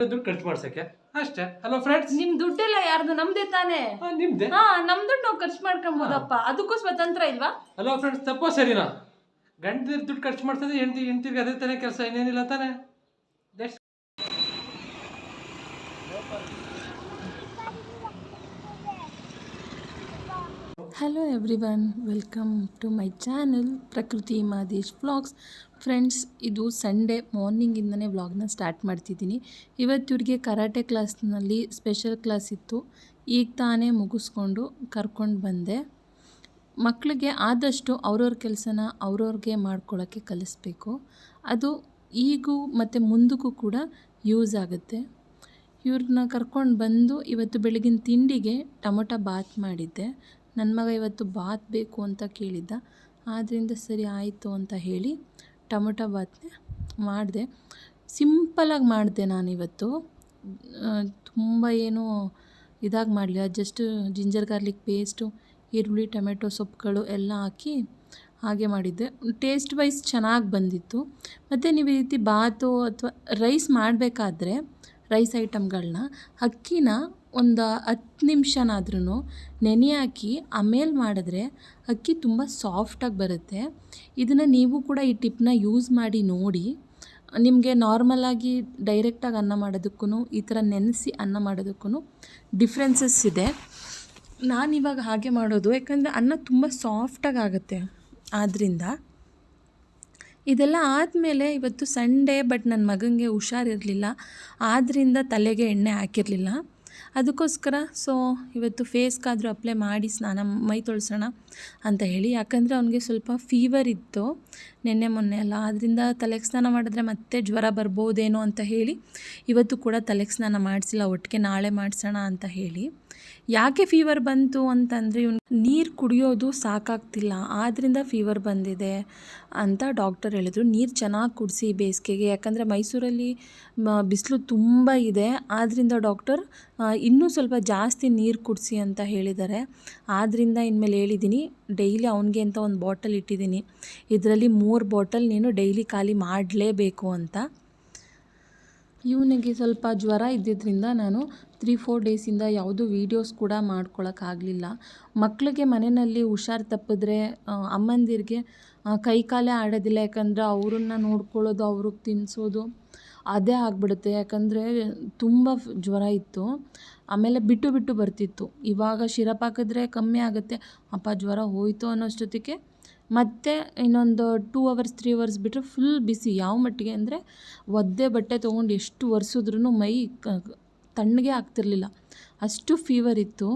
ದುಡ್ಡು ಖರ್ಚು ಮಾಡ್ಸಕ್ಕೆ ಅಷ್ಟೇ. ಹಲೋ ಫ್ರೆಂಡ್ಸ್, ನಿಮ್ ದುಡ್ಡೆಲ್ಲ ಯಾರ್ದು? ನಮ್ದೇ ತಾನೇ. ನಿಮ್ದೆ. ನಮ್ ದುಡ್ಡು ನಾವು ಖರ್ಚು ಮಾಡ್ಕೊಂಬೋದಪ್ಪ. ಅದಕ್ಕೂ ಸ್ವತಂತ್ರ ಇಲ್ವಾ? ಹಲೋ ಫ್ರೆಂಡ್ಸ್, ತಪ್ಪೋ ಸರಿನಾ? ಗಂಡದಿರ್ ದುಡ್ಡು ಖರ್ಚು ಮಾಡ್ತದೆ, ಹೆಂಡತಿಗೆ ಅದೇ ತಾನೇ ಕೆಲಸ, ಇನ್ನೇನಿಲ್ಲ ತಾನೇ. Hello everyone, welcome to my channel Prakruti Madesh vlogs. Friends, ಇದು ಸಂಡೇ ಮಾರ್ನಿಂಗಿಂದನೇ ವ್ಲಾಗ್ನ ಸ್ಟಾರ್ಟ್ ಮಾಡ್ತಿದ್ದೀನಿ. ಇವತ್ತು ಇವ್ರಿಗೆ ಕರಾಟೆ ಕ್ಲಾಸ್ನಲ್ಲಿ ಸ್ಪೆಷಲ್ ಕ್ಲಾಸ್ ಇತ್ತು. ಈಗ ತಾನೇ ಮುಗಿಸ್ಕೊಂಡು ಕರ್ಕೊಂಡು ಬಂದೆ. ಮಕ್ಕಳಿಗೆ ಆದಷ್ಟು ಅವ್ರವ್ರ ಕೆಲಸನ ಅವ್ರವ್ರಿಗೆ ಮಾಡ್ಕೊಳ್ಳೋಕ್ಕೆ ಕಲಿಸ್ಬೇಕು. ಅದು ಈಗೂ ಮತ್ತು ಮುಂದಕ್ಕೂ ಕೂಡ ಯೂಸ್ ಆಗುತ್ತೆ. ಇವ್ರನ್ನ ಕರ್ಕೊಂಡು ಬಂದು ಇವತ್ತು ಬೆಳಗಿನ ತಿಂಡಿಗೆ ಟೊಮೊಟೊ ಬಾತ್ ಮಾಡಿದ್ದೆ. ನನ್ನ ಮಗ ಇವತ್ತು ಬಾತ್ ಬೇಕು ಅಂತ ಕೇಳಿದ್ದ. ಆದ್ದರಿಂದ ಸರಿ ಆಯಿತು ಅಂತ ಹೇಳಿ ಟೊಮೊಟೊ ಬಾತ್ನೇ ಮಾಡಿದೆ. ಸಿಂಪಲಾಗಿ ಮಾಡಿದೆ ನಾನಿವತ್ತು. ತುಂಬ ಏನು ಇದಾಗಿ ಮಾಡಲಿಲ್ಲ. ಜಸ್ಟ್ ಜಿಂಜರ್ ಗಾರ್ಲಿಕ್ ಪೇಸ್ಟು, ಈರುಳ್ಳಿ, ಟೊಮೆಟೊ ಸೊಪ್ಪುಗಳು ಎಲ್ಲ ಹಾಕಿ ಹಾಗೆ ಮಾಡಿದ್ದೆ. ಟೇಸ್ಟ್ ವೈಸ್ ಚೆನ್ನಾಗಿ ಬಂದಿತ್ತು. ಮತ್ತು ನೀವು ಈ ರೀತಿ ಬಾತು ಅಥವಾ ರೈಸ್ ಮಾಡಬೇಕಾದ್ರೆ ರೈಸ್ ಐಟಮ್ಗಳನ್ನ ಅಕ್ಕಿನ ಒಂದು 10 ನಿಮಿಷನಾದ್ರೂ ನೆನೆ ಹಾಕಿ ಆಮೇಲೆ ಮಾಡಿದ್ರೆ ಅಕ್ಕಿ ತುಂಬ ಸಾಫ್ಟಾಗಿ ಬರುತ್ತೆ. ಇದನ್ನು ನೀವು ಕೂಡ ಈ ಟಿಪ್ನ ಯೂಸ್ ಮಾಡಿ ನೋಡಿ. ನಿಮಗೆ ನಾರ್ಮಲಾಗಿ ಡೈರೆಕ್ಟಾಗಿ ಅನ್ನ ಮಾಡೋದಕ್ಕೂ ಈ ಥರ ನೆನೆಸಿ ಅನ್ನ ಮಾಡೋದಕ್ಕೂ ಡಿಫ್ರೆನ್ಸಸ್ ಇದೆ. ನಾನಿವಾಗ ಹಾಗೆ ಮಾಡೋದು, ಯಾಕಂದರೆ ಅನ್ನ ತುಂಬ ಸಾಫ್ಟಾಗಿ ಆಗುತ್ತೆ. ಆದ್ದರಿಂದ ಇದೆಲ್ಲ ಆದಮೇಲೆ ಇವತ್ತು ಸಂಡೇ, ಬಟ್ ನನ್ನ ಮಗನಿಗೆ ಹುಷಾರಿರಲಿಲ್ಲ. ಆದ್ದರಿಂದ ತಲೆಗೆ ಎಣ್ಣೆ ಹಾಕಿರಲಿಲ್ಲ. ಅದಕ್ಕೋಸ್ಕರ ಇವತ್ತು ಫೇಸ್ಗಾದರೂ ಅಪ್ಲೈ ಮಾಡಿ ಮೈ ತೊಳ್ಸೋಣ ಅಂತ ಹೇಳಿ. ಯಾಕಂದರೆ ಅವನಿಗೆ ಸ್ವಲ್ಪ ಫೀವರ್ ಇತ್ತು ಮೊನ್ನೆ ಎಲ್ಲ. ಆದ್ದರಿಂದ ತಲೆಗೆ ಸ್ನಾನ ಮಾಡಿದ್ರೆ ಮತ್ತೆ ಜ್ವರ ಬರ್ಬೋದೇನೋ ಅಂತ ಹೇಳಿ ಇವತ್ತು ಕೂಡ ತಲೆಗೆ ಸ್ನಾನ ಮಾಡಿಸಿಲ್ಲ. ಒಟ್ಟಿಗೆ ನಾಳೆ ಮಾಡಿಸೋಣ ಅಂತ ಹೇಳಿ. ಯಾಕೆ ಫೀವರ್ ಬಂತು ಅಂತಂದರೆ ಇವನು ನೀರು ಕುಡಿಯೋದು ಸಾಕಾಗ್ತಿಲ್ಲ, ಆದ್ದರಿಂದ ಫೀವರ್ ಬಂದಿದೆ ಅಂತ ಡಾಕ್ಟರ್ ಹೇಳಿದ್ರು. ನೀರು ಚೆನ್ನಾಗಿ ಕುಡಿಸಿ ಬೇಸಿಗೆಗೆ, ಯಾಕಂದರೆ ಮೈಸೂರಲ್ಲಿ ಬಿಸಿಲು ತುಂಬ ಇದೆ. ಆದ್ದರಿಂದ ಡಾಕ್ಟರ್ ಇನ್ನೂ ಸ್ವಲ್ಪ ಜಾಸ್ತಿ ನೀರು ಕುಡಿಸಿ ಅಂತ ಹೇಳಿದ್ದಾರೆ. ಆದ್ದರಿಂದ ಇನ್ಮೇಲೆ ಹೇಳಿದ್ದೀನಿ, ಡೈಲಿ ಅವನಿಗೆ ಅಂತ ಒಂದು ಬಾಟಲ್ ಇಟ್ಟಿದ್ದೀನಿ. ಇದರಲ್ಲಿ 3 ಬಾಟಲ್ ನೀನು ಡೈಲಿ ಖಾಲಿ ಮಾಡಲೇಬೇಕು ಅಂತ. ಇವನಿಗೆ ಸ್ವಲ್ಪ ಜ್ವರ ಇದ್ದಿದ್ದರಿಂದ ನಾನು 3-4 ಡೇಸಿಂದ ಯಾವುದೂ ವೀಡಿಯೋಸ್ ಕೂಡ ಮಾಡ್ಕೊಳಕ್ಕಾಗಲಿಲ್ಲ. ಮಕ್ಕಳಿಗೆ ಮನೆಯಲ್ಲಿ ಹುಷಾರು ತಪ್ಪಿದ್ರೆ ಅಮ್ಮಂದಿರಿಗೆ ಕೈ ಕಾಲೇ ಆಡೋದಿಲ್ಲ. ಯಾಕಂದರೆ ಅವ್ರನ್ನ ನೋಡ್ಕೊಳ್ಳೋದು, ಅವ್ರಿಗೆ ತಿನ್ನಿಸೋದು ಅದೇ ಆಗಿಬಿಡುತ್ತೆ. ಯಾಕಂದರೆ ತುಂಬ ಜ್ವರ ಇತ್ತು. ಆಮೇಲೆ ಬಿಟ್ಟು ಬರ್ತಿತ್ತು. ಇವಾಗ ಶಿರಪ್ ಹಾಕಿದ್ರೆ ಕಮ್ಮಿ ಆಗುತ್ತೆ, ಅಪ್ಪ ಜ್ವರ ಹೋಯಿತು ಅನ್ನೋಷ್ಟೊತ್ತಿಗೆ ಮತ್ತು ಇನ್ನೊಂದು 2 ಅವರ್ಸ್ 3 ಅವರ್ಸ್ ಬಿಟ್ಟರೆ ಫುಲ್ ಬಿಸಿ. ಯಾವ ಮಟ್ಟಿಗೆ ಅಂದರೆ ಒದ್ದೆ ಬಟ್ಟೆ ತೊಗೊಂಡು ಎಷ್ಟು ಒರೆಸಿದ್ರೂ ಮೈ ತಣ್ಣಗೆ ಆಗ್ತಿರಲಿಲ್ಲ, ಅಷ್ಟು ಫೀವರ್ ಇತ್ತು.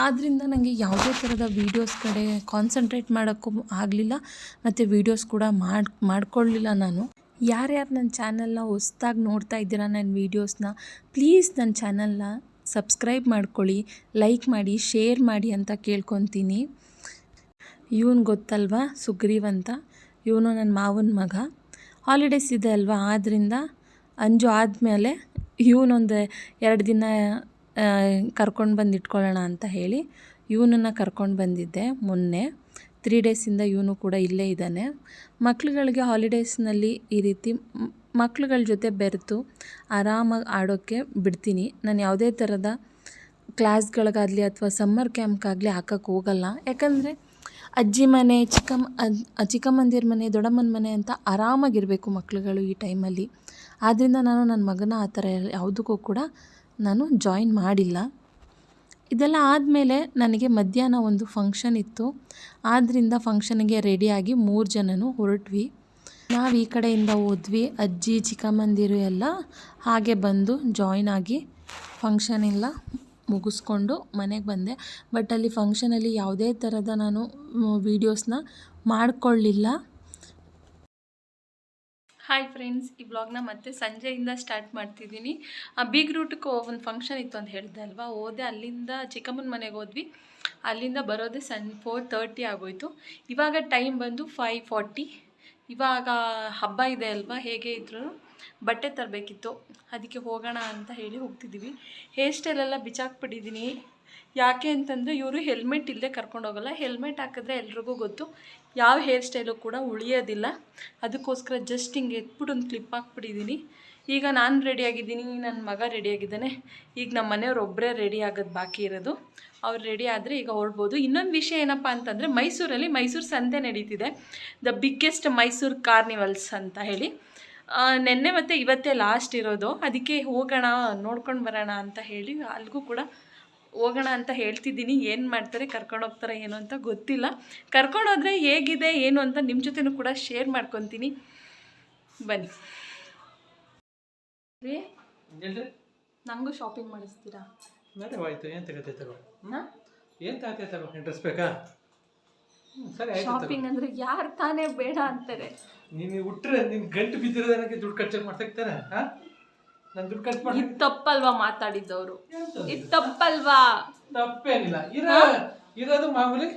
ಆದ್ದರಿಂದ ನನಗೆ ಯಾವುದೇ ಥರದ ವೀಡಿಯೋಸ್ ಕಡೆ ಕಾನ್ಸಂಟ್ರೇಟ್ ಮಾಡೋಕ್ಕೂ ಆಗಲಿಲ್ಲ, ಮತ್ತು ವೀಡಿಯೋಸ್ ಕೂಡ ಮಾಡ್ಕೊಳ್ಳಿಲ್ಲ ನಾನು. ಯಾರ್ಯಾರು ನನ್ನ ಚಾನಲ್ನ ಹೊಸ್ದಾಗಿ ನೋಡ್ತಾ ಇದ್ದೀರಾ ನನ್ನ ವೀಡಿಯೋಸ್ನ, ಪ್ಲೀಸ್ ನನ್ನ ಚಾನಲ್ನ ಸಬ್ಸ್ಕ್ರೈಬ್ ಮಾಡ್ಕೊಳ್ಳಿ, ಲೈಕ್ ಮಾಡಿ, ಶೇರ್ ಮಾಡಿ ಅಂತ ಕೇಳ್ಕೊತೀನಿ. ಇವನು ಗೊತ್ತಲ್ವಾ, ಸುಗ್ರೀವ್ ಅಂತ. ಇವನು ನನ್ನ ಮಾವನ ಮಗ. ಹಾಲಿಡೇಸ್ ಇದೆ ಅಲ್ವಾ, ಆದ್ದರಿಂದ ಅಂಜು ಆದಮೇಲೆ ಇವನೊಂದು 2 ದಿನ ಕರ್ಕೊಂಡು ಬಂದು ಇಟ್ಕೊಳ್ಳೋಣ ಅಂತ ಹೇಳಿ ಇವನನ್ನು ಕರ್ಕೊಂಡು ಬಂದಿದ್ದೆ ಮೊನ್ನೆ. 3 ಡೇಸಿಂದ ಇವನು ಕೂಡ ಇಲ್ಲೇ ಇದ್ದಾನೆ. ಮಕ್ಳುಗಳಿಗೆ ಹಾಲಿಡೇಸ್ನಲ್ಲಿ ಈ ರೀತಿ ಮಕ್ಳುಗಳ ಜೊತೆ ಬೆರೆತು ಆರಾಮಾಗಿ ಆಡೋಕ್ಕೆ ಬಿಡ್ತೀನಿ. ನಾನು ಯಾವುದೇ ಥರದ ಕ್ಲಾಸ್ಗಳಿಗಾಗಲಿ ಅಥವಾ ಸಮ್ಮರ್ ಕ್ಯಾಂಪ್ಗಾಗಲಿ ಹಾಕೋಕ್ಕೆ ಹೋಗಲ್ಲ. ಯಾಕಂದರೆ ಅಜ್ಜಿ ಮನೆ, ಚಿಕ್ಕಮ್ಮಂದಿರ ಮನೆ, ದೊಡ್ಡಮ್ಮನ ಮನೆ ಅಂತ ಆರಾಮಾಗಿರಬೇಕು ಮಕ್ಳುಗಳು ಈ ಟೈಮಲ್ಲಿ. ಆದ್ದರಿಂದ ನಾನು ನನ್ನ ಮಗನ ಆ ಥರ ಯಾವುದಕ್ಕೂ ಕೂಡ ನಾನು ಜಾಯಿನ್ ಮಾಡಿಲ್ಲ. ಇದೆಲ್ಲ ಆದಮೇಲೆ ನನಗೆ ಮಧ್ಯಾಹ್ನ ಒಂದು ಫಂಕ್ಷನ್ ಇತ್ತು. ಆದ್ದರಿಂದ ಫಂಕ್ಷನ್ಗೆ ರೆಡಿಯಾಗಿ 3 ಜನನೂ ಹೊರಟ್ವಿ. ನಾವು ಈ ಕಡೆಯಿಂದ ಹೋದ್ವಿ. ಅಜ್ಜಿ, ಚಿಕ್ಕಮ್ಮಂದಿರು ಎಲ್ಲ ಹಾಗೆ ಬಂದು ಜಾಯಿನ್ ಆಗಿ ಫಂಕ್ಷನ್ ಎಲ್ಲ ಮುಗಿಸ್ಕೊಂಡು ಮನೆಗೆ ಬಂದೆ. ಬಟ್ ಅಲ್ಲಿ ಫಂಕ್ಷನಲ್ಲಿ ಯಾವುದೇ ಥರದ ನಾನು ವೀಡಿಯೋಸ್ನ ಮಾಡಿಕೊಳ್ಳಿಲ್ಲ. ಹಾಯ್ ಫ್ರೆಂಡ್ಸ್, ಈ ಬ್ಲಾಗ್ನ ಮತ್ತೆ ಸಂಜೆಯಿಂದ ಸ್ಟಾರ್ಟ್ ಮಾಡ್ತಿದ್ದೀನಿ. ಬಿಗ್ ರೂಟ್ಗೆ ಒಂದು ಫಂಕ್ಷನ್ ಇತ್ತು ಅಂತ ಹೇಳಿದೆ ಅಲ್ವಾ, ಹೋದೆ. ಅಲ್ಲಿಂದ ಚಿಕ್ಕಮ್ಮನ ಮನೆಗೆ ಹೋದ್ವಿ. ಅಲ್ಲಿಂದ ಬರೋದೇ 4:30 ಆಗೋಯಿತು. ಇವಾಗ ಟೈಮ್ ಬಂದು 5:40. ಇವಾಗ ಹಬ್ಬ ಇದೆ ಅಲ್ವಾ, ಹೇಗೆ ಇದ್ರೂ ಬಟ್ಟೆ ತರಬೇಕಿತ್ತು, ಅದಕ್ಕೆ ಹೋಗೋಣ ಅಂತ ಹೇಳಿ ಹೋಗ್ತಿದ್ದೀವಿ. ಹೇರ್ ಸ್ಟೈಲೆಲ್ಲ ಬಿಚ್ಚಾಕ್ಬಿಟ್ಟಿದ್ದೀನಿ. ಯಾಕೆ ಅಂತಂದರೆ ಇವರು ಹೆಲ್ಮೆಟ್ ಇಲ್ಲದೆ ಕರ್ಕೊಂಡು ಹೋಗೋಲ್ಲ. ಹೆಲ್ಮೆಟ್ ಹಾಕಿದ್ರೆ ಎಲ್ರಿಗೂ ಗೊತ್ತು, ಯಾವ ಹೇರ್ ಸ್ಟೈಲು ಕೂಡ ಉಳಿಯೋದಿಲ್ಲ. ಅದಕ್ಕೋಸ್ಕರ ಜಸ್ಟ್ ಹಿಂಗೆ ಎತ್ಬಿಟ್ಟು ಒಂದು ಕ್ಲಿಪ್ ಹಾಕ್ಬಿಟ್ಟಿದ್ದೀನಿ. ಈಗ ನಾನು ರೆಡಿಯಾಗಿದ್ದೀನಿ, ನನ್ನ ಮಗ ರೆಡಿಯಾಗಿದ್ದಾನೆ. ಈಗ ನಮ್ಮ ಮನೆಯವ್ರು ಒಬ್ಬರೇ ರೆಡಿ ಆಗೋದು ಬಾಕಿ ಇರೋದು. ಅವ್ರು ರೆಡಿ ಆದರೆ ಈಗ ಹೊರಡ್ಬೋದು. ಇನ್ನೊಂದು ವಿಷಯ ಏನಪ್ಪ ಅಂತಂದರೆ, ಮೈಸೂರಲ್ಲಿ ಮೈಸೂರು ಸಂತೆ ನಡೀತಿದೆ, ದ ಬಿಗ್ಗೆಸ್ಟ್ ಮೈಸೂರು ಕಾರ್ನಿವಲ್ಸ್ ಅಂತ ಹೇಳಿ. ನೆನ್ನೆ ಮತ್ತು ಇವತ್ತೇ ಲಾಸ್ಟ್ ಇರೋದು, ಅದಕ್ಕೆ ಹೋಗೋಣ ನೋಡ್ಕೊಂಡು ಬರೋಣ ಅಂತ ಹೇಳಿ ಅಲ್ಲಿಗೂ ಕೂಡ ಹೋಗೋಣ ಅಂತ ಹೇಳ್ತಿದ್ದೀನಿ. ಏನು ಮಾಡ್ತಾರೆ, ಕರ್ಕೊಂಡು ಹೋಗ್ತಾರೆ ಏನು ಅಂತ ಗೊತ್ತಿಲ್ಲ. ಕರ್ಕೊಂಡೋದ್ರೆ ಹೇಗಿದೆ ಏನು ಅಂತ ನಿಮ್ಮ ಜೊತೆನೂ ಕೂಡ ಶೇರ್ ಮಾಡ್ಕೊತೀನಿ, ಬನ್ನಿ ರೀ. ನನಗೂ ಶಾಪಿಂಗ್ ಮಾಡಿಸ್ತೀರಾ? ಆಯ್ತು, ಏನು ತಗೋತೆ ತಗೋ. ಏನು ತಗೋತೆ ತಗೋ. ಇಂಟ್ರೆಸ್ಟ್ ಬೇಕಾ? ಸರಿ, ಶಾಪಿಂಗ್ ಅಂದರೆ ಯಾರು ತಾನೇ ಬೇಡ ಅಂತಾರೆ. ನೀನು ಹುಟ್ರೆ ನಿನ್ನ ಗಂಟು ಬಿದ್ದಿರೋದು ನನಗೆ ದುಡ್ಡು ಖರ್ಚು ಮಾಡ್ತಾನೆ. ಹಾಂ, ನಾನು ದುಡ್ಡು ಖರ್ಚು ಮಾಡಿ. ಇದು ತಪ್ಪಲ್ವಾ ಮಾತಾಡಿದ್ದವರು? ಇದು ತಪ್ಪಲ್ವಾ? ತಪ್ಪೇನಿಲ್ಲ. ಇರೋದು ಮಾಮೂಲಿ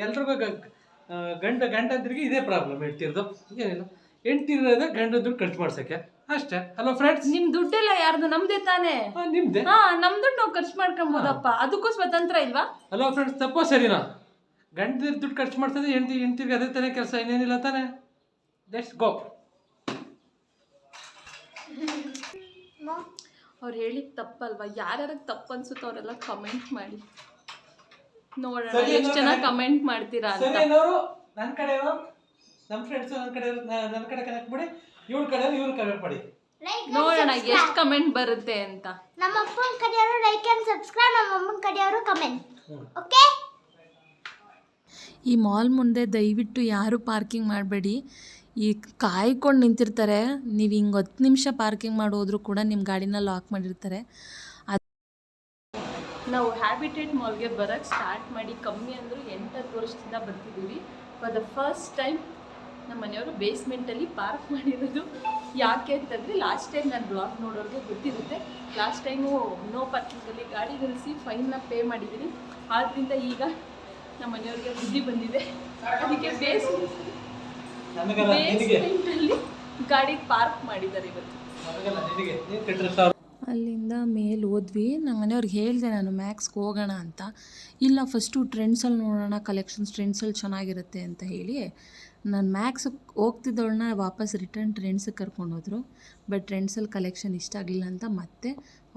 ಎಲ್ರಿಗೂ ಗಂಡಂದ್ರಿಗೆ ಇದೇ ಪ್ರಾಬ್ಲಮ್. ಹೆಂಡ್ತಿರೋದು ಏನಿಲ್ಲ, ಹೆಂಡ್ತಿರೋದೇ ಗಂಡ ದುಡ್ಡು ಖರ್ಚು ಮಾಡ್ಸೋಕ್ಕೆ ಅಷ್ಟೇ. ಹಲೋ ಫ್ರೆಂಡ್ಸ್, ನಿಮ್ ದುಡ್ಡೆಲ್ಲ ಯಾರ್ದು? ನಮ್ದೇ ತಾನೇ. ನಿಮ್ದೆ. ನಮ್ ದುಡ್ಡು ನಾವು ಖರ್ಚು ಮಾಡ್ಕೊಬೋದಪ್ಪ, ಅದಕ್ಕೂ ಸ್ವತಂತ್ರ ಇಲ್ವಾ? ಹಲೋ ಫ್ರೆಂಡ್ಸ್, ತಪ್ಪೋ ಸರಿನಾ? ಗಂಡದಿರ್ ದುಡ್ಡು ಖರ್ಚು ಮಾಡ್ತದೆ, ಹೆಂಡ್ತಿರ್ಗೆ ಅದೇ ತಾನೇ ಕೆಲಸ, ಇನ್ನೇನಿಲ್ಲ ತಾನೇ. Let's go. ಅವ್ರು ಹೇಳಿದ ತಪ್ಪಲ್ವಾ? ಯಾರ್ಯಾರಿಗೆ ತಪ್ಪು ಅನ್ಸುತ್ತೋ ಅವರೆಲ್ಲ ಕಮೆಂಟ್ ಮಾಡಿ ನೋಡೋಣ ಎಷ್ಟು ಜನ ಕಮೆಂಟ್ ಮಾಡ್ತೀರಾ ಅಂತ. ನನ್ನ ಕಡೆ ನಮ್ಮ ಫ್ರೆಂಡ್ಸ್ ನನ್ನ ಕಡೆ ಕನೆಕ್ಟ್ ಮಾಡಿ, ಇವ್ರ ಕಡೆ ಇವ್ರು ಕಮೆಂಟ್ ಮಾಡಿ, ನೋಡೋಣ ಎಷ್ಟು ಕಮೆಂಟ್ ಬರುತ್ತೆ ಅಂತ. ನಮ್ಮ ಅಪ್ಪನ ಕಡೆಯವರು ಲೈಕ್ ಅಂಡ್ ಸಬ್ಸ್ಕ್ರೈಬ್, ನಮ್ಮ ಅಮ್ಮನ ಕಡೆಯವರು ಕಮೆಂಟ್. ಓಕೆ. ಈ ಮಾಲ್ ಮುಂದೆ ದಯವಿಟ್ಟು ಯಾರು ಪಾರ್ಕಿಂಗ್ ಮಾಡಬೇಡಿ. ಈ ಕಾಯ್ಕೊಂಡು ನಿಂತಿರ್ತಾರೆ, ನೀವು ಹಿಂಗೆ 10 ನಿಮಿಷ ಪಾರ್ಕಿಂಗ್ ಮಾಡೋದ್ರೂ ಕೂಡ ನಿಮ್ಮ ಗಾಡಿನ ಲಾಕ್ ಮಾಡಿರ್ತಾರೆ. ನಾವು ಹ್ಯಾಬಿಟೇಟ್ ಮಾಲ್ಗೆ ಬರೋಕ್ಕೆ ಸ್ಟಾರ್ಟ್ ಮಾಡಿ ಕಮ್ಮಿ ಅಂದರೂ 8-10 ವರ್ಷದಿಂದ ಬರ್ತಿದ್ದೀವಿ. ಫಾರ್ ದ ಫಸ್ಟ್ ಟೈಮ್ ನಮ್ಮ ಮನೆಯವರು ಬೇಸ್ಮೆಂಟಲ್ಲಿ ಪಾರ್ಕ್ ಮಾಡಿರೋದು. ಯಾಕೆ ಅಂತಂದರೆ ಲಾಸ್ಟ್ ಟೈಮ್ ನಾನು ಬ್ಲಾಗ್ ನೋಡೋರಿಗೆ ಗೊತ್ತಿರುತ್ತೆ, ಲಾಸ್ಟ್ ಟೈಮು ನೋ ಪಾರ್ಕಿಂಗಲ್ಲಿ ಗಾಡಿ ನಿಲ್ಲಿಸಿ ಫೈನ್ನ ಪೇ ಮಾಡಿದ್ದೀನಿ. ಆದ್ದರಿಂದ ಈಗ ನಮ್ಮ ಮನೆಯವ್ರಿಗೆ ಬುದ್ಧಿ ಬಂದಿದೆ, ಅದಕ್ಕೆ ಬೇಸ್ಮೆಂಟಲ್ಲಿ ಗಾಡಿ ಪಾರ್ಕ್ ಮಾಡಿದ್ದಾರೆ ಇವತ್ತು. ಅಲ್ಲಿಂದ ಮೇಲೆ ಹೋದ್ವಿ. ನಮ್ಮ ಮನೆಯವ್ರಿಗೆ ಹೇಳಿದೆ ನಾನು ಮ್ಯಾಕ್ಸ್ಗೆ ಹೋಗೋಣ ಅಂತ. ಇಲ್ಲ, ಫಸ್ಟು ಟ್ರೆಂಡ್ಸಲ್ಲಿ ನೋಡೋಣ, ಕಲೆಕ್ಷನ್ಸ್ ಟ್ರೆಂಡ್ಸಲ್ಲಿ ಚೆನ್ನಾಗಿರುತ್ತೆ ಅಂತ ಹೇಳಿ ನಾನು ಮ್ಯಾಕ್ಸ್ಗೆ ಹೋಗ್ತಿದ್ದವಳನ್ನ ವಾಪಸ್ ರಿಟರ್ನ್ ಟ್ರೆಂಡ್ಸಿಗೆ ಕರ್ಕೊಂಡೋದ್ರು. ಬಟ್ ಟ್ರೆಂಡ್ಸಲ್ಲಿ ಕಲೆಕ್ಷನ್ ಇಷ್ಟ ಆಗಲಿಲ್ಲ ಅಂತ ಮತ್ತೆ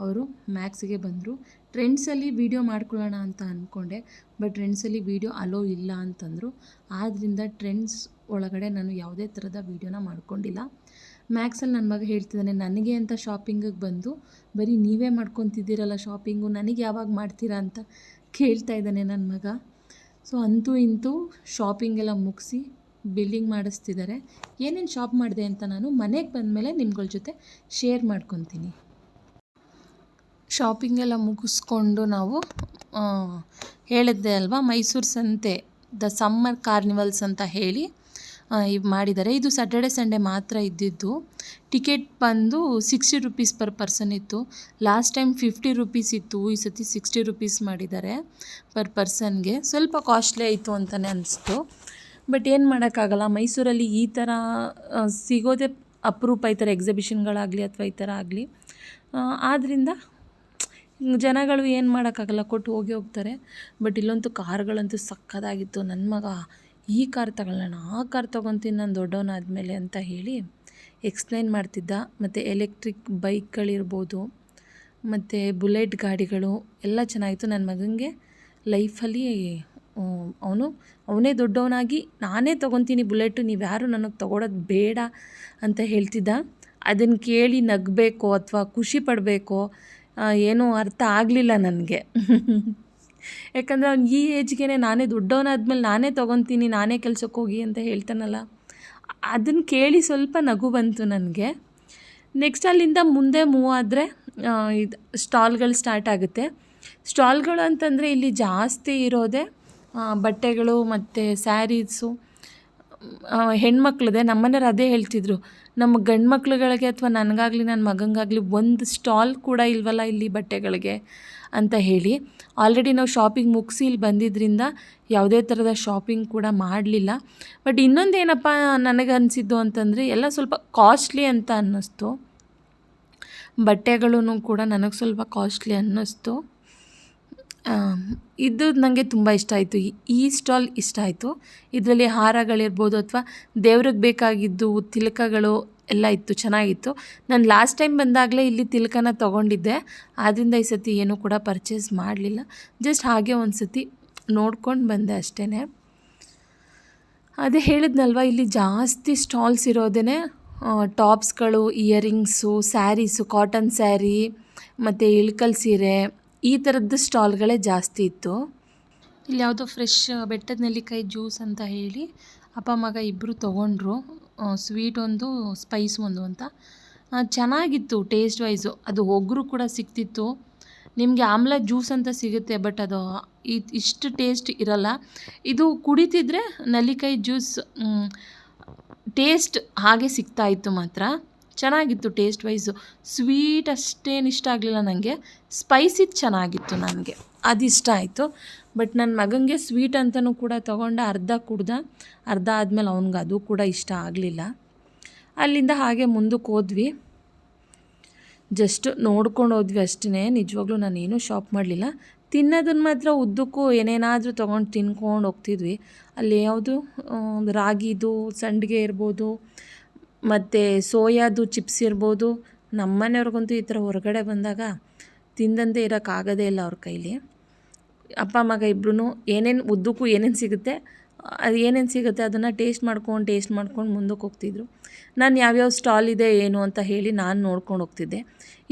ಅವರು ಮ್ಯಾಕ್ಸಿಗೆ ಬಂದರು. ಟ್ರೆಂಡ್ಸಲ್ಲಿ ವೀಡಿಯೋ ಮಾಡ್ಕೊಳ್ಳೋಣ ಅಂತ ಅಂದ್ಕೊಂಡೆ, ಬಟ್ ಟ್ರೆಂಡ್ಸಲ್ಲಿ ವೀಡಿಯೋ ಅಲೋ ಇಲ್ಲ ಅಂತಂದರು. ಆದ್ದರಿಂದ ಟ್ರೆಂಡ್ಸ್ ಒಳಗಡೆ ನಾನು ಯಾವುದೇ ಥರದ ವೀಡಿಯೋನ ಮಾಡ್ಕೊಂಡಿಲ್ಲ. ಮ್ಯಾಕ್ಸಲ್ಲಿ ನನ್ನ ಮಗ ಹೇಳ್ತಿದ್ದಾನೆ, ನನಗೆ ಅಂತ ಶಾಪಿಂಗಿಗೆ ಬಂದು ಬರೀ ನೀವೇ ಮಾಡ್ಕೊತಿದ್ದೀರಲ್ಲ ಶಾಪಿಂಗು, ನನಗೆ ಯಾವಾಗ ಮಾಡ್ತೀರಾ ಅಂತ ಕೇಳ್ತಾ ಇದ್ದಾನೆ ನನ್ನ ಮಗ. ಸೊ ಅಂತೂ ಇಂತೂ ಶಾಪಿಂಗೆಲ್ಲ ಮುಗಿಸಿ ಬಿಲ್ಲಿಂಗ್ ಮಾಡಿಸ್ತಿದ್ದಾರೆ. ಏನೇನು ಶಾಪ್ ಮಾಡಿದೆ ಅಂತ ನಾನು ಮನೆಗೆ ಬಂದಮೇಲೆ ನಿಮ್ಗಳ ಜೊತೆ ಶೇರ್ ಮಾಡ್ಕೊತೀನಿ. ಶಾಪಿಂಗೆಲ್ಲ ಮುಗಿಸ್ಕೊಂಡು ನಾವು ಹೇಳಿದ್ದೆ ಅಲ್ವಾ, ಮೈಸೂರು ಸಂತೆ ದ ಸಮ್ಮರ್ ಕಾರ್ನಿವಲ್ಸ್ ಅಂತ ಹೇಳಿ ಇದು ಮಾಡಿದ್ದಾರೆ. ಇದು ಸ್ಯಾಟರ್ಡೆ ಸಂಡೇ ಮಾತ್ರ ಇದ್ದಿದ್ದು. ಟಿಕೆಟ್ ಬಂದು 60 ರೂಪೀಸ್ ಪರ್ ಪರ್ಸನ್ ಇತ್ತು. ಲಾಸ್ಟ್ ಟೈಮ್ 50 ರೂಪೀಸ್ ಇತ್ತು, ಈ ಸತಿ 60 ರೂಪೀಸ್ ಮಾಡಿದ್ದಾರೆ ಪರ್ ಪರ್ಸನ್ಗೆ. ಸ್ವಲ್ಪ ಕಾಸ್ಟ್ಲಿ ಆಯಿತು ಅಂತಲೇ ಅನಿಸ್ತು. ಬಟ್ ಏನು ಮಾಡೋಕ್ಕಾಗಲ್ಲ, ಮೈಸೂರಲ್ಲಿ ಈ ಥರ ಸಿಗೋದೇ ಅಪರೂಪ, ಈ ಥರ ಎಕ್ಸಿಬಿಷನ್ಗಳಾಗಲಿ ಅಥವಾ ಈ ಥರ ಆಗಲಿ. ಆದ್ದರಿಂದ ಜನಗಳು ಏನು ಮಾಡೋಕ್ಕಾಗಲ್ಲ, ಕೊಟ್ಟು ಹೋಗ್ತಾರೆ. ಬಟ್ ಇಲ್ಲಂತೂ ಕಾರ್ಗಳಂತೂ ಸಕ್ಕತ್ತಾಗಿತ್ತು. ನನ್ನ ಮಗ ಈ ಕಾರ್ ತಗೊಳ್ಳೋಣ, ಆ ಕಾರ್ ತೊಗೊತೀನಿ ನಾನು ದೊಡ್ಡವನಾದಮೇಲೆ ಅಂತ ಹೇಳಿ ಎಕ್ಸ್ಪ್ಲೈನ್ ಮಾಡ್ತಿದ್ದ. ಮತ್ತು ಎಲೆಕ್ಟ್ರಿಕ್ ಬೈಕ್ಗಳಿರ್ಬೋದು ಮತ್ತು ಬುಲೆಟ್ ಗಾಡಿಗಳು ಎಲ್ಲ ಚೆನ್ನಾಗಿತ್ತು. ನನ್ನ ಮಗನಿಗೆ ಲೈಫಲ್ಲಿ ಅವನೇ ದೊಡ್ಡವನಾಗಿ ನಾನೇ ತೊಗೊತೀನಿ ಬುಲೆಟು, ನೀವು ಯಾರು ನನಗೆ ತೊಗೊಳೋದು ಬೇಡ ಅಂತ ಹೇಳ್ತಿದ್ದ. ಅದನ್ನು ಕೇಳಿ ನಗಬೇಕೋ ಅಥವಾ ಖುಷಿ ಪಡಬೇಕೋ ಏನೂ ಅರ್ಥ ಆಗಲಿಲ್ಲ ನನಗೆ. ಯಾಕಂದರೆ ಅವ್ನು ಈ ಏಜ್ಗೆ ನಾನೇ ದೊಡ್ಡವನಾದ್ಮೇಲೆ ನಾನೇ ತೊಗೊತೀನಿ, ನಾನೇ ಕೆಲ್ಸಕ್ಕೆ ಹೋಗಿ ಅಂತ ಹೇಳ್ತಾನಲ್ಲ, ಅದನ್ನು ಕೇಳಿ ಸ್ವಲ್ಪ ನಗು ಬಂತು ನನಗೆ. ನೆಕ್ಸ್ಟ್ ಅಲ್ಲಿಂದ ಮುಂದೆ ಮೂವ್ ಆದರೆ ಇದು ಸ್ಟಾಲ್ಗಳು ಸ್ಟಾರ್ಟ್ ಆಗುತ್ತೆ. ಸ್ಟಾಲ್ಗಳು ಅಂತಂದರೆ ಇಲ್ಲಿ ಜಾಸ್ತಿ ಇರೋದೇ ಬಟ್ಟೆಗಳು ಮತ್ತು ಸ್ಯಾರೀಸು, ಹೆಣ್ಮಕ್ಳದೇ. ನಮ್ಮನೆಯವ್ರು ಅದೇ ಹೇಳ್ತಿದ್ರು, ನಮ್ಮ ಗಂಡು ಮಕ್ಳುಗಳಿಗೆ ಅಥವಾ ನನಗಾಗಲಿ ನನ್ನ ಮಗನಿಗಾಗಲಿ ಒಂದು ಸ್ಟಾಲ್ ಕೂಡ ಇಲ್ವಲ್ಲ ಇಲ್ಲಿ ಬಟ್ಟೆಗಳಿಗೆ ಅಂತ ಹೇಳಿ. ಆಲ್ರೆಡಿ ನಾವು ಶಾಪಿಂಗ್ ಮುಗಿಸಿ ಇಲ್ಲಿ ಬಂದಿದ್ದರಿಂದ ಯಾವುದೇ ಥರದ ಶಾಪಿಂಗ್ ಕೂಡ ಮಾಡಲಿಲ್ಲ. ಬಟ್ ಇನ್ನೊಂದೇನಪ್ಪ ನನಗನ್ಸಿದ್ದು ಅಂತಂದರೆ ಎಲ್ಲ ಸ್ವಲ್ಪ ಕಾಸ್ಟ್ಲಿ ಅಂತ ಅನ್ನಿಸ್ತು. ಬಟ್ಟೆಗಳೂ ಕೂಡ ನನಗೆ ಸ್ವಲ್ಪ ಕಾಸ್ಟ್ಲಿ ಅನ್ನಿಸ್ತು. ಇದು ನನಗೆ ತುಂಬ ಇಷ್ಟ ಆಯಿತು. ಈ ಸ್ಟಾಲ್ ಇಷ್ಟ ಆಯಿತು. ಇದರಲ್ಲಿ ಹಾರಗಳಿರ್ಬೋದು ಅಥವಾ ದೇವ್ರಿಗೆ ಬೇಕಾಗಿದ್ದು ತಿಲಕಗಳು ಎಲ್ಲ ಇತ್ತು, ಚೆನ್ನಾಗಿತ್ತು. ನಾನು ಲಾಸ್ಟ್ ಟೈಮ್ ಬಂದಾಗಲೇ ಇಲ್ಲಿ ತಿಲ್ಕನ ತೊಗೊಂಡಿದ್ದೆ, ಆದ್ದರಿಂದ ಈ ಸತಿ ಏನೂ ಕೂಡ ಪರ್ಚೇಸ್ ಮಾಡಲಿಲ್ಲ. ಜಸ್ಟ್ ಹಾಗೆ ಒಂದು ಸತಿ ನೋಡ್ಕೊಂಡು ಬಂದೆ ಅಷ್ಟೇ. ಅದೇ ಹೇಳಿದ್ನಲ್ವ, ಇಲ್ಲಿ ಜಾಸ್ತಿ ಸ್ಟಾಲ್ಸ್ ಇರೋದೇ ಟಾಪ್ಸ್ಗಳು, ಇಯರಿಂಗ್ಸು, ಸ್ಯಾರೀಸು, ಕಾಟನ್ ಸ್ಯಾರಿ ಮತ್ತು ಇಳ್ಕಲ್ ಸೀರೆ, ಈ ಥರದ್ದು ಸ್ಟಾಲ್ಗಳೇ ಜಾಸ್ತಿ ಇತ್ತು. ಇಲ್ಲಿ ಯಾವುದೋ ಫ್ರೆಶ್ ಬೆಟ್ಟದ ನೆಲ್ಲಿಕಾಯಿ ಜ್ಯೂಸ್ ಅಂತ ಹೇಳಿ ಅಪ್ಪ ಮಗ ಇಬ್ಬರು ತೊಗೊಂಡ್ರು. ಸ್ವೀಟ್ ಒಂದು, ಸ್ಪೈಸ್ ಒಂದು ಅಂತ. ಚೆನ್ನಾಗಿತ್ತು ಟೇಸ್ಟ್ ವೈಸು. ಅದು ಒಗ್ರು ಕೂಡ ಸಿಕ್ತಿತ್ತು. ನಿಮಗೆ ಆಮ್ಲ ಜ್ಯೂಸ್ ಅಂತ ಸಿಗುತ್ತೆ, ಬಟ್ ಅದು ಇಷ್ಟು ಟೇಸ್ಟ್ ಇರಲ್ಲ. ಇದು ಕುಡಿತಿದ್ರೆ ನೆಲ್ಲಿಕಾಯಿ ಜ್ಯೂಸ್ ಟೇಸ್ಟ್ ಹಾಗೆ ಸಿಗ್ತಾಯಿತ್ತು ಮಾತ್ರ. ಚೆನ್ನಾಗಿತ್ತು ಟೇಸ್ಟ್ ವೈಸು. ಸ್ವೀಟ್ ಅಷ್ಟೇನು ಇಷ್ಟ ಆಗಲಿಲ್ಲ ನನಗೆ, ಸ್ಪೈಸಿದು ಚೆನ್ನಾಗಿತ್ತು ನನಗೆ, ಅದು ಇಷ್ಟ ಆಯಿತು. ಬಟ್ ನನ್ನ ಮಗನಿಗೆ ಸ್ವೀಟ್ ಅಂತಲೂ ಕೂಡ ತೊಗೊಂಡ, ಅರ್ಧ ಕುಡ್ದ, ಅರ್ಧ ಆದಮೇಲೆ ಅವ್ನಿಗೆ ಅದು ಕೂಡ ಇಷ್ಟ ಆಗಲಿಲ್ಲ. ಅಲ್ಲಿಂದ ಹಾಗೆ ಮುಂದಕ್ಕೆ ಹೋದ್ವಿ, ಜಸ್ಟ್ ನೋಡ್ಕೊಂಡು ಹೋದ್ವಿ ಅಷ್ಟೇ. ನಿಜವಾಗ್ಲೂ ನಾನೇನು ಶಾಪ್ ಮಾಡಲಿಲ್ಲ. ತಿನ್ನೋದನ್ನು ಮಾತ್ರ ಉದ್ದಕ್ಕೂ ಏನೇನಾದರೂ ತೊಗೊಂಡು ತಿನ್ಕೊಂಡು ಹೋಗ್ತಿದ್ವಿ. ಅಲ್ಲಿ ಯಾವುದು ರಾಗಿದು ಸಂಡಿಗೆ ಇರ್ಬೋದು, ಮತ್ತು ಸೋಯಾದು ಚಿಪ್ಸ್ ಇರ್ಬೋದು. ನಮ್ಮ ಮನೆಯವ್ರಿಗಂತೂ ಈ ಥರ ಹೊರಗಡೆ ಬಂದಾಗ ತಿಂದಂತೆ ಇರೋಕ್ಕಾಗೋದೇ ಇಲ್ಲ ಅವ್ರ ಕೈಲಿ. ಅಪ್ಪ ಮಗ ಇಬ್ಬರೂ ಉದ್ದಕ್ಕೂ ಏನೇನು ಸಿಗುತ್ತೆ ಅದನ್ನು ಟೇಸ್ಟ್ ಮಾಡ್ಕೊಂಡು ಮುಂದಕ್ಕೆ ಹೋಗ್ತಿದ್ರು. ನಾನು ಯಾವ್ಯಾವ ಸ್ಟಾಲ್ ಇದೆ ಏನು ಅಂತ ಹೇಳಿ ನಾನು ನೋಡ್ಕೊಂಡು ಹೋಗ್ತಿದ್ದೆ.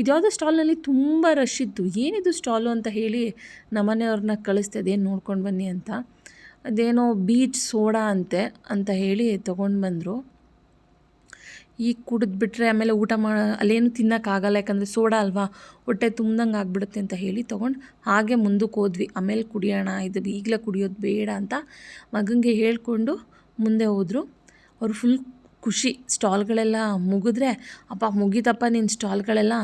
ಇದ್ಯಾವುದೋ ಸ್ಟಾಲ್ನಲ್ಲಿ ತುಂಬ ರಶ್ ಇತ್ತು. ಏನಿದು ಸ್ಟಾಲು ಅಂತ ಹೇಳಿ ನಮ್ಮನೆಯವ್ರನ್ನ ಕಳಿಸ್ದೆ, ಅದೇನು ನೋಡ್ಕೊಂಡು ಬನ್ನಿ ಅಂತ. ಅದೇನೋ ಬೀಚ್ ಸೋಡಾ ಅಂತ ಹೇಳಿ ತೊಗೊಂಡು ಬಂದರು. ಈಗ ಕುಡಿದ್ಬಿಟ್ರೆ ಆಮೇಲೆ ಊಟ ಅಲ್ಲೇನು ತಿನ್ನೋಕ್ಕಾಗಲ್ಲ, ಯಾಕಂದರೆ ಸೋಡಾ ಅಲ್ವಾ, ಹೊಟ್ಟೆ ತುಂಬ್ದಂಗೆ ಆಗಿಬಿಡುತ್ತೆ ಅಂತ ಹೇಳಿ ತೊಗೊಂಡು ಹಾಗೆ ಮುಂದಕ್ಕೆ ಹೋದ್ವಿ. ಆಮೇಲೆ ಕುಡಿಯೋಣ, ಇದು ಈಗಲೇ ಕುಡಿಯೋದು ಬೇಡ ಅಂತ ಮಗನಿಗೆ ಹೇಳಿಕೊಂಡು ಮುಂದೆ ಹೋದರು. ಅವರು ಫುಲ್ ಖುಷಿ. ಸ್ಟಾಲ್ಗಳೆಲ್ಲ ಮುಗಿದ್ರೆ, ಅಪ್ಪ ಮುಗಿತಪ್ಪ ನಿನ್ನ ಸ್ಟಾಲ್ಗಳೆಲ್ಲ,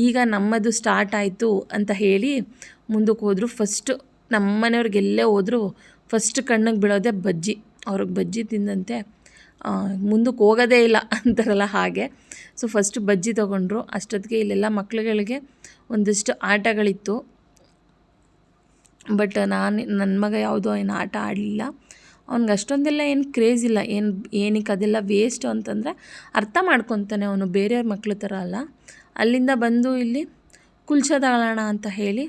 ಈಗ ನಮ್ಮದು ಸ್ಟಾರ್ಟ್ ಆಯಿತು ಅಂತ ಹೇಳಿ ಮುಂದಕ್ಕೆ ಹೋದರು. ಫಸ್ಟು ನಮ್ಮ ಮನೆಯವ್ರಿಗೆಲ್ಲೇ ಹೋದರೂ ಫಸ್ಟ್ ಕಣ್ಣಿಗೆ ಬೀಳೋದೇ ಬಜ್ಜಿ. ಅವ್ರಿಗೆ ಬಜ್ಜಿ ತಿಂದಂತೆ ಮುಂದಕ್ಕೆ ಹೋಗೋದೇ ಇಲ್ಲ ಅಂತಾರಲ್ಲ ಹಾಗೆ. ಸೊ ಫಸ್ಟು ಬಜ್ಜಿ ತೊಗೊಂಡ್ರು. ಅಷ್ಟೊತ್ತಿಗೆ ಇಲ್ಲೆಲ್ಲ ಮಕ್ಳುಗಳಿಗೆ ಒಂದಿಷ್ಟು ಆಟಗಳಿತ್ತು, ಬಟ್ ನನ್ನ ಮಗ ಯಾವುದೋ ಏನು ಆಟ ಆಡಲಿಲ್ಲ. ಅವ್ನಿಗೆ ಅಷ್ಟೊಂದೆಲ್ಲ ಏನು ಕ್ರೇಜ್ ಇಲ್ಲ. ಏನಕ್ಕೆ ಅದೆಲ್ಲ ವೇಸ್ಟು ಅಂತಂದರೆ ಅರ್ಥ ಮಾಡ್ಕೊತಾನೆ ಅವನು, ಬೇರೆಯವ್ರ ಮಕ್ಳ ಥರ ಅಲ್ಲ. ಅಲ್ಲಿಂದ ಬಂದು ಇಲ್ಲಿ ಕುಲ್ಚಾ ತಗೊಳ್ಳೋಣ ಅಂತ ಹೇಳಿ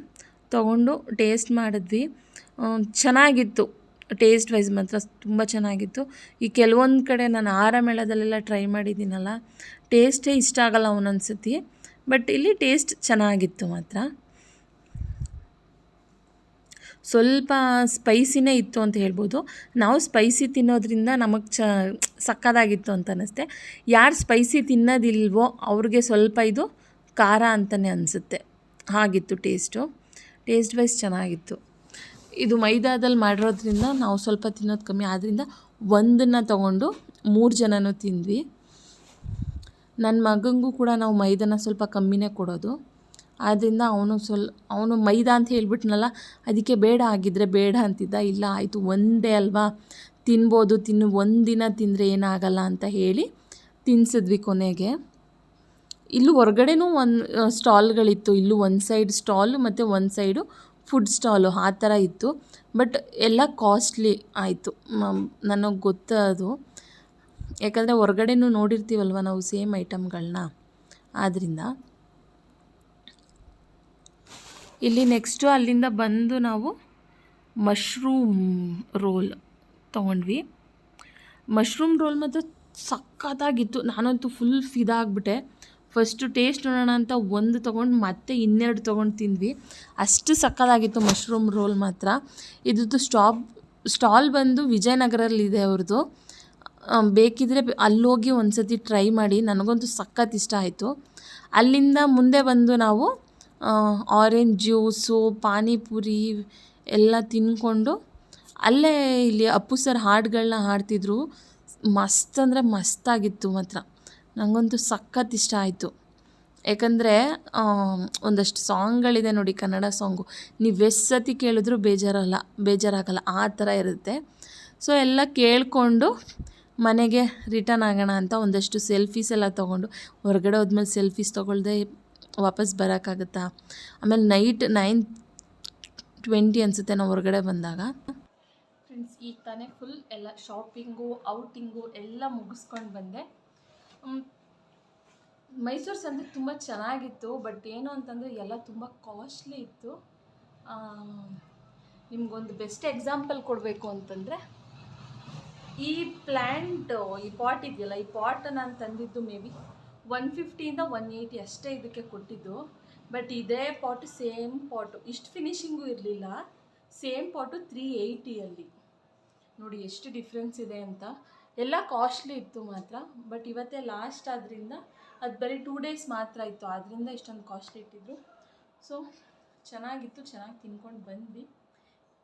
ತೊಗೊಂಡು ಟೇಸ್ಟ್ ಮಾಡಿದ್ವಿ. ಚೆನ್ನಾಗಿತ್ತು, ಟೇಸ್ಟ್ ವೈಸ್ ಮಾತ್ರ ತುಂಬ ಚೆನ್ನಾಗಿತ್ತು. ಈ ಕೆಲವೊಂದು ಕಡೆ ನಾನು ಆಹಾರ ಮೇಳದಲ್ಲೆಲ್ಲ ಟ್ರೈ ಮಾಡಿದ್ದೀನಲ್ಲ, ಟೇಸ್ಟೇ ಇಷ್ಟ ಆಗಲ್ಲ ಒಂದೊಂದು ಸತಿ, ಬಟ್ ಇಲ್ಲಿ ಟೇಸ್ಟ್ ಚೆನ್ನಾಗಿತ್ತು ಮಾತ್ರ. ಸ್ವಲ್ಪ ಸ್ಪೈಸಿನೇ ಇತ್ತು ಅಂತ ಹೇಳ್ಬೋದು. ನಾವು ಸ್ಪೈಸಿ ತಿನ್ನೋದ್ರಿಂದ ನಮಗೆ ಸಕ್ಕತ್ತಾಗಿತ್ತು ಅಂತ ಅನ್ನಿಸುತ್ತೆ. ಯಾರು ಸ್ಪೈಸಿ ತಿನ್ನೋದಿಲ್ವೋ ಅವ್ರಿಗೆ ಸ್ವಲ್ಪ ಇದು ಖಾರ ಅಂತಲೇ ಅನಿಸುತ್ತೆ. ಹಾಗಿತ್ತು ಟೇಸ್ಟ್ ವೈಸ್ ಚೆನ್ನಾಗಿತ್ತು. ಇದು ಮೈದಾದಲ್ಲಿ ಮಾಡಿರೋದ್ರಿಂದ ನಾವು ಸ್ವಲ್ಪ ತಿನ್ನೋದು ಕಮ್ಮಿ, ಆದ್ದರಿಂದ ಒಂದನ್ನು ತೊಗೊಂಡು 3 ಜನನೂ ತಿಂದ್ವಿ. ನನ್ನ ಮಗನಿಗೂ ಕೂಡ ನಾವು ಮೈದಾನ ಸ್ವಲ್ಪ ಕಮ್ಮಿನೇ ಕೊಡೋದು, ಆದ್ದರಿಂದ ಅವನು ಮೈದಾ ಅಂತ ಹೇಳ್ಬಿಟ್ನಲ್ಲ, ಅದಕ್ಕೆ ಬೇಡ ಆಗಿದ್ದರೆ ಬೇಡ ಅಂತಿದ್ದ. ಇಲ್ಲ ಆಯಿತು, ಒಂದೇ ಅಲ್ವಾ ತಿನ್ಬೋದು, ಒಂದಿನ ತಿಂದರೆ ಏನಾಗಲ್ಲ ಅಂತ ಹೇಳಿ ತಿನ್ನಿಸಿದ್ವಿ ಕೊನೆಗೆ. ಇಲ್ಲೂ ಹೊರಗಡೆನೂ ಒಂದು ಸ್ಟಾಲ್ಗಳಿತ್ತು. ಇಲ್ಲೂ ಒಂದು ಸೈಡ್ ಸ್ಟಾಲು ಮತ್ತು ಒಂದು ಸೈಡು ಫುಡ್ ಸ್ಟಾಲು ಆ ಥರ ಇತ್ತು. ಬಟ್ ಎಲ್ಲ ಕಾಸ್ಟ್ಲಿ ಆಯಿತು, ನನಗೆ ಗೊತ್ತದು. ಯಾಕಂದರೆ ಹೊರಗಡೆನೂ ನೋಡಿರ್ತೀವಲ್ವ ನಾವು ಸೇಮ್ ಐಟಮ್ಗಳನ್ನ, ಆದ್ದರಿಂದ. ಇಲ್ಲಿ ನೆಕ್ಸ್ಟು ಅಲ್ಲಿಂದ ಬಂದು ನಾವು ಮಶ್ರೂಮ್ ರೋಲ್ ತೊಗೊಂಡ್ವಿ. ಮಶ್ರೂಮ್ ರೋಲ್ ಮಾತ್ರ ಸಕ್ಕತ್ತಾಗಿತ್ತು. ನಾನಂತೂ ಫುಲ್ ಫಿದಾಗ್ಬಿಟ್ಟೆ. ಫಸ್ಟು ಟೇಸ್ಟ್ ನೋಡೋಣ ಅಂತ ಒಂದು ತೊಗೊಂಡು ಮತ್ತೆ 2 ತೊಗೊಂಡು ತಿಂದ್ವಿ. ಅಷ್ಟು ಸಕ್ಕತ್ತಾಗಿತ್ತು ಮಶ್ರೂಮ್ ರೋಲ್ ಮಾತ್ರ. ಇದ್ರದ್ದು ಸ್ಟಾಲ್ ಬಂದು ವಿಜಯನಗರಲ್ಲಿದೆ ಅವ್ರದ್ದು. ಬೇಕಿದ್ದರೆ ಅಲ್ಲೋಗಿ ಒಂದು ಸತಿ ಟ್ರೈ ಮಾಡಿ. ನನಗಂತೂ ಸಖತ್ ಇಷ್ಟ ಆಯಿತು. ಅಲ್ಲಿಂದ ಮುಂದೆ ಬಂದು ನಾವು ಆರೆಂಜ್ ಜ್ಯೂಸು, ಪಾನಿಪುರಿ ಎಲ್ಲ ತಿಂದ್ಕೊಂಡು ಅಲ್ಲೇ ಇಲ್ಲಿ ಅಪ್ಪು ಸರ್ ಹಾಡುಗಳನ್ನ ಹಾಡ್ತಿದ್ರು. ಮಸ್ತ್ ಅಂದರೆ ಮಸ್ತಾಗಿತ್ತು ಮಾತ್ರ. ನನಗಂತೂ ಸಖತ್ ಇಷ್ಟ ಆಯಿತು. ಯಾಕಂದರೆ ಒಂದಷ್ಟು ಸಾಂಗ್ಗಳಿದೆ ನೋಡಿ, ಕನ್ನಡ ಸಾಂಗು, ನೀವು ಎಷ್ಟು ಸತಿ ಕೇಳಿದ್ರೂ ಬೇಜಾರಾಗಲ್ಲ, ಆ ಥರ ಇರುತ್ತೆ. ಸೊ ಎಲ್ಲ ಕೇಳಿಕೊಂಡು ಮನೆಗೆ ರಿಟರ್ನ್ ಆಗೋಣ ಅಂತ ಒಂದಷ್ಟು ಸೆಲ್ಫೀಸ್ ಎಲ್ಲ ತೊಗೊಂಡು, ಹೊರಗಡೆ ಹೋದ್ಮೇಲೆ ಸೆಲ್ಫೀಸ್ ತೊಗೊಳ್ದೆ ವಾಪಸ್ ಬರೋಕ್ಕಾಗುತ್ತಾ? ಆಮೇಲೆ ನೈಟ್ 9:20 ಅನಿಸುತ್ತೆ ನಾವು ಹೊರಗಡೆ ಬಂದಾಗ. ಫ್ರೆಂಡ್ಸ್, ಈಗ ತಾನೇ ಫುಲ್ ಎಲ್ಲ ಶಾಪಿಂಗು ಔಟಿಂಗು ಎಲ್ಲ ಮುಗಿಸ್ಕೊಂಡು ಬಂದೆ. ಮೈಸೂರು ಸಂತೆ ತುಂಬ ಚೆನ್ನಾಗಿತ್ತು. ಬಟ್ ಏನು ಅಂತಂದರೆ ಎಲ್ಲ ತುಂಬ ಕಾಸ್ಟ್ಲಿ ಇತ್ತು. ನಿಮ್ಗೊಂದು ಬೆಸ್ಟ್ ಎಕ್ಸಾಂಪಲ್ ಕೊಡಬೇಕು ಅಂತಂದರೆ ಈ ಪ್ಲ್ಯಾಂಟು, ಈ ಪಾಟ್ ಇದೆಯಲ್ಲ, ಈ ಪಾಟ್ ನಾನು ತಂದಿದ್ದು ಮೇ ಬಿ 150ಇಂದ 180 ಅಷ್ಟೇ ಇದಕ್ಕೆ ಕೊಟ್ಟಿದ್ದು. ಬಟ್ ಇದೇ ಪಾಟು, ಸೇಮ್ ಪಾಟು, ಇಷ್ಟು ಫಿನಿಶಿಂಗು ಇರಲಿಲ್ಲ. ಸೇಮ್ ಪಾಟು 380ಅಲ್ಲಿ. ನೋಡಿ ಎಷ್ಟು ಡಿಫ್ರೆನ್ಸ್ ಇದೆ ಅಂತ. ಎಲ್ಲ ಕಾಸ್ಟ್ಲಿ ಇತ್ತು ಮಾತ್ರ. ಬಟ್ ಇವತ್ತೇ ಲಾಸ್ಟ್ ಆದ್ದರಿಂದ ಅದು ಬರೀ 2 ಡೇಸ್ ಮಾತ್ರ ಇತ್ತು, ಆದ್ದರಿಂದ ಇಷ್ಟೊಂದು ಕಾಸ್ಟ್ಲಿ ಇಟ್ಟಿದ್ರು. ಸೊ ಚೆನ್ನಾಗಿತ್ತು, ಚೆನ್ನಾಗಿ ತಿನ್ಕೊಂಡು ಬಂದ್ವಿ.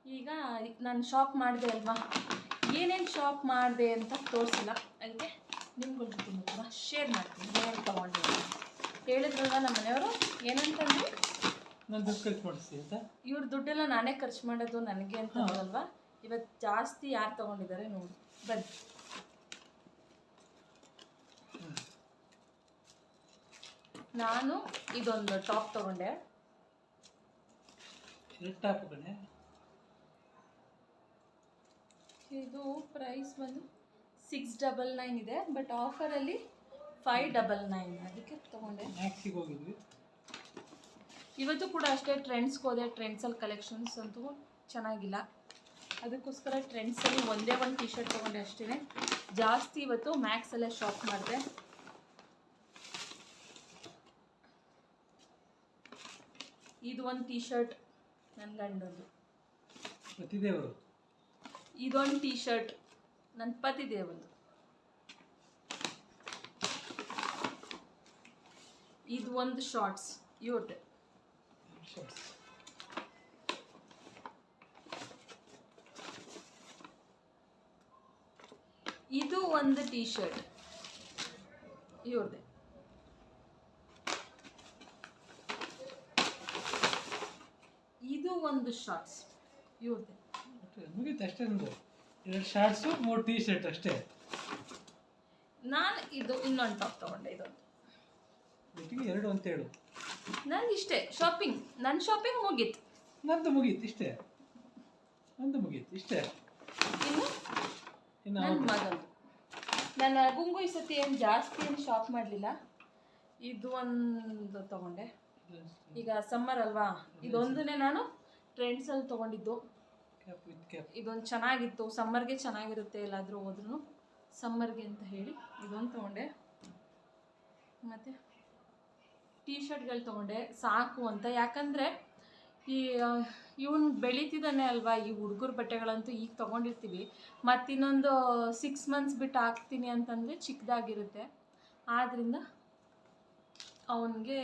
ಈಗ ನಾನು ಶಾಪ್ ಮಾಡಿದೆ ಅಲ್ವಾ, ಏನೇನು ಶಾಪ್ ಮಾಡಿದೆ ಅಂತ ತೋರಿಸಿಲ್ಲ. ಅದಕ್ಕೆ ನಿಮ್ಗಳ ಜೊತೆ ಕೂಡ ಶೇರ್ ಮಾಡ್ತೀನಿ ಏನೇನು ತೊಗೊಂಡೆ ಅಂತ. ಹೇಳಿದ್ರಲ್ವ ನಮ್ಮ ಮನೆಯವರು ಏನಂತಂದ್ರೆ ನಾನು ದುಡ್ಡು ಖರ್ಚು ಮಾಡಿಸಿ ಅಂತ. ಇವ್ರ ದುಡ್ಡೆಲ್ಲ ನಾನೇ ಖರ್ಚು ಮಾಡೋದು ನನಗೆ ಅಂತ ಅಲ್ವಾ. ಇವತ್ತು ಜಾಸ್ತಿ ಯಾರು ತೊಗೊಂಡಿದ್ದಾರೆ ನೋಡಿ, ಬನ್ನಿ. ನಾನು ಇದೊಂದು ಟಾಪ್ ತೊಗೊಂಡೆ. ಟಾಪ್ ಕಣೆ. ಇದು ಪ್ರೈಸ್ ಬಂದು 699 ಇದೆ. ಬಟ್ ಆಫರಲ್ಲಿ 599, ಅದಕ್ಕೆ ತೊಗೊಂಡೆ. ಮ್ಯಾಕ್ಸಿಗೆ ಹೋಗಿದ್ವಿ ಇವತ್ತು ಕೂಡ ಅಷ್ಟೇ ಟ್ರೆಂಡ್ಸ್ಗೆ ಹೋದೆ. ಟ್ರೆಂಡ್ಸಲ್ಲಿ ಕಲೆಕ್ಷನ್ಸ್ ಅಂತೂ ಚೆನ್ನಾಗಿಲ್ಲ, ಅದಕ್ಕೋಸ್ಕರ ಟ್ರೆಂಡ್ಸಲ್ಲಿ ಒಂದೇ ಒಂದು ಟಿ ಶರ್ಟ್ ತೊಗೊಂಡೆ ಅಷ್ಟೇ. ಜಾಸ್ತಿ ಇವತ್ತು ಮ್ಯಾಕ್ಸಲ್ಲೇ ಶಾಪ್ ಮಾಡಿದೆ. ಇದು ಒಂದು ಟಿ ಶರ್ಟ್ ನನ್ನ ಗಂಡಂದು. ಪತಿದೇವರು. ಇದೊಂದು ಟಿ ಶರ್ಟ್ ನನ್ನ ಪತಿದೇವಂದು. ಇದು ಒಂದು ಶಾರ್ಟ್ಸ್ ಇವ್ರದ್ದೆ. ಇದು ಒಂದು ಟಿ ಶರ್ಟ್ ಇವ್ರದ್ದೆ. ಇದು ಒಂದು ಶಾರ್ಟ್ಸ್ ಇವ್ರದ್ದೆ. ಮುಗೀತು ಅಷ್ಟೇ. ನಿಮ್ಮದು 2 ಶಾರ್ಟ್ಸು 3 ಟೀ ಶರ್ಟ್ ಅಷ್ಟೇ. ನಾನು ಇದು ಇನ್ನೊಂದು ಟಾಪ್ ತೊಗೊಂಡೆ. ಇದೊಂದು ಒಟ್ಟಿಗೆ 2 ಅಂತ ಹೇಳು. ನಂದು ಇಷ್ಟೇ ಶಾಪಿಂಗ್. ನನ್ನ ಶಾಪಿಂಗ್ ಮುಗೀತು. ನಂದು ಮುಗೀತು ಇಷ್ಟೇ. ನಂದು ಮುಗೀತು ಇಷ್ಟೇ. ಇನ್ನು ನನ್ನ ಮಗಂದು. ನನ್ನ ಗುಂಗು ಈ ಸತಿ ಏನು ಜಾಸ್ತಿ ಏನು ಶಾಪ್ ಮಾಡಲಿಲ್ಲ. ಇದು ಒಂದು ತೊಗೊಂಡೆ. ಈಗ ಸಮ್ಮರ್ ಅಲ್ವಾ, ಇದೊಂದನ್ನೇ ನಾನು ಟ್ರೆಂಡ್ಸಲ್ಲಿ ತೊಗೊಂಡಿದ್ದು. ಇದೊಂದು ಚೆನ್ನಾಗಿತ್ತು, ಸಮ್ಮರ್ಗೆ ಚೆನ್ನಾಗಿರುತ್ತೆ. ಎಲ್ಲಾದರೂ ಹೋದ್ರೂ ಸಮ್ಮರ್ಗೆ ಅಂತ ಹೇಳಿ ಇದೊಂದು ತೊಗೊಂಡೆ. ಮತ್ತು ಟೀ ಶರ್ಟ್ಗಳು ತೊಗೊಂಡೆ ಸಾಕು ಅಂತ. ಯಾಕಂದರೆ ಈ ಇವನು ಬೆಳೀತಿದ್ದಾನೆ ಅಲ್ವಾ, ಈ ಹುಡುಗರ ಬಟ್ಟೆಗಳಂತೂ ಈಗ ತೊಗೊಂಡಿರ್ತೀವಿ, ಮತ್ತು ಇನ್ನೊಂದು 6 ಮಂತ್ಸ್ ಬಿಟ್ಟು ಹಾಕ್ತೀನಿ ಅಂತಂದರೆ ಚಿಕ್ಕದಾಗಿರುತ್ತೆ. ಆದ್ದರಿಂದ ಅವನಿಗೆ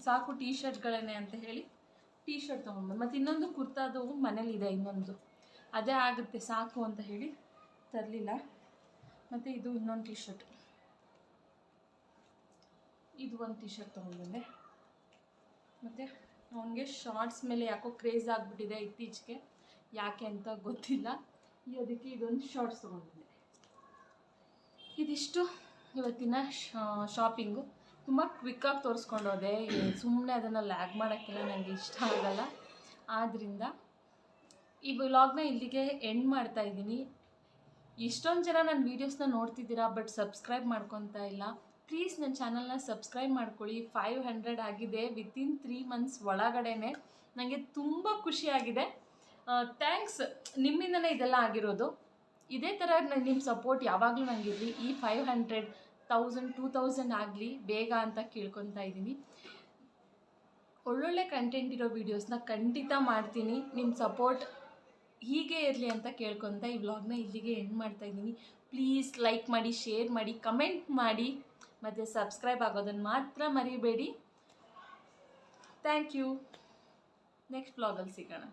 ಸಾಕು ಟೀ ಶರ್ಟ್ಗಳೇ ಅಂತ ಹೇಳಿ ಟೀ ಶರ್ಟ್ ತೊಗೊಂಡು. ಮತ್ತು ಇನ್ನೊಂದು ಕುರ್ತಾದು ಮನೇಲಿದೆ ಇನ್ನೊಂದು, ಅದೇ ಆಗುತ್ತೆ ಸಾಕು ಅಂತ ಹೇಳಿ ತರಲಿಲ್ಲ. ಮತ್ತು ಇದು ಇನ್ನೊಂದು ಟೀ ಶರ್ಟ್, ಇದು ಒಂದು ಟೀ ಶರ್ಟ್ ತೊಗೊಂಡ್ಬಂದೆ. ಮತ್ತು ಅವನಿಗೆ ಶಾರ್ಟ್ಸ್ ಮೇಲೆ ಯಾಕೋ ಕ್ರೇಜ್ ಆಗಿಬಿಟ್ಟಿದೆ ಇತ್ತೀಚೆಗೆ, ಯಾಕೆ ಅಂತ ಗೊತ್ತಿಲ್ಲ. ಅದಕ್ಕೆ ಇದೊಂದು ಶಾರ್ಟ್ಸ್ ತೊಗೊಂಡ್ಬಂದೆ. ಇದಿಷ್ಟು ಇವತ್ತಿನ ಶಾಪಿಂಗು. ತುಂಬ ಕ್ವಿಕ್ಕಾಗಿ ತೋರಿಸ್ಕೊಂಡು ಹೋದೆ. ಸುಮ್ಮನೆ ಅದನ್ನು ಲ್ಯಾಗ್ ಮಾಡೋಕ್ಕೆಲ್ಲ ನನಗೆ ಇಷ್ಟ ಆಗಲ್ಲ. ಆದ್ದರಿಂದ ಈ ವ್ಲಾಗ್ನ ಇಲ್ಲಿಗೆ ಎಂಡ್ ಮಾಡ್ತಾಯಿದ್ದೀನಿ. ಇಷ್ಟೊಂದು ಜನ ನನ್ನ ವೀಡಿಯೋಸ್ನ ನೋಡ್ತಿದ್ದೀರಾ, ಬಟ್ ಸಬ್ಸ್ಕ್ರೈಬ್ ಮಾಡ್ಕೊತಾ ಇಲ್ಲ. ಪ್ಲೀಸ್ ನನ್ನ ಚಾನಲ್ನ ಸಬ್ಸ್ಕ್ರೈಬ್ ಮಾಡ್ಕೊಳ್ಳಿ. 500 ಆಗಿದೆ ವಿತಿನ್ 3 ಮಂತ್ಸ್ ಒಳಗಡೆ. ನನಗೆ ತುಂಬ ಖುಷಿಯಾಗಿದೆ. ಥ್ಯಾಂಕ್ಸ್, ನಿಮ್ಮಿಂದನೇ ಇದೆಲ್ಲ ಆಗಿರೋದು. ಇದೇ ಥರ ನಿಮ್ಮ ಸಪೋರ್ಟ್ ಯಾವಾಗಲೂ ನನಗಿರಲಿ. ಈ 500, 1000, 2000 ಆಗಲಿ ಬೇಗ ಅಂತ ಕೇಳ್ಕೊತಾ ಇದ್ದೀನಿ. ಒಳ್ಳೊಳ್ಳೆ ಕಂಟೆಂಟ್ ಇರೋ ವೀಡಿಯೋಸ್ನ ಖಂಡಿತ ಮಾಡ್ತೀನಿ. ನಿಮ್ಮ ಸಪೋರ್ಟ್ ಹೀಗೆ ಇರಲಿ ಅಂತ ಕೇಳ್ಕೊತ ಈ ವ್ಲಾಗ್ನ ಇಲ್ಲಿಗೆ ಎಂಡ್ ಮಾಡ್ತಾಯಿದ್ದೀನಿ. ಪ್ಲೀಸ್ ಲೈಕ್ ಮಾಡಿ, ಶೇರ್ ಮಾಡಿ, ಕಮೆಂಟ್ ಮಾಡಿ, ಮತ್ತು ಸಬ್ಸ್ಕ್ರೈಬ್ ಆಗೋದನ್ನು ಮಾತ್ರ ಮರಿಬೇಡಿ. Thank you. ನೆಕ್ಸ್ಟ್ ವ್ಲಾಗಲ್ಲಿ ಸಿಗೋಣ.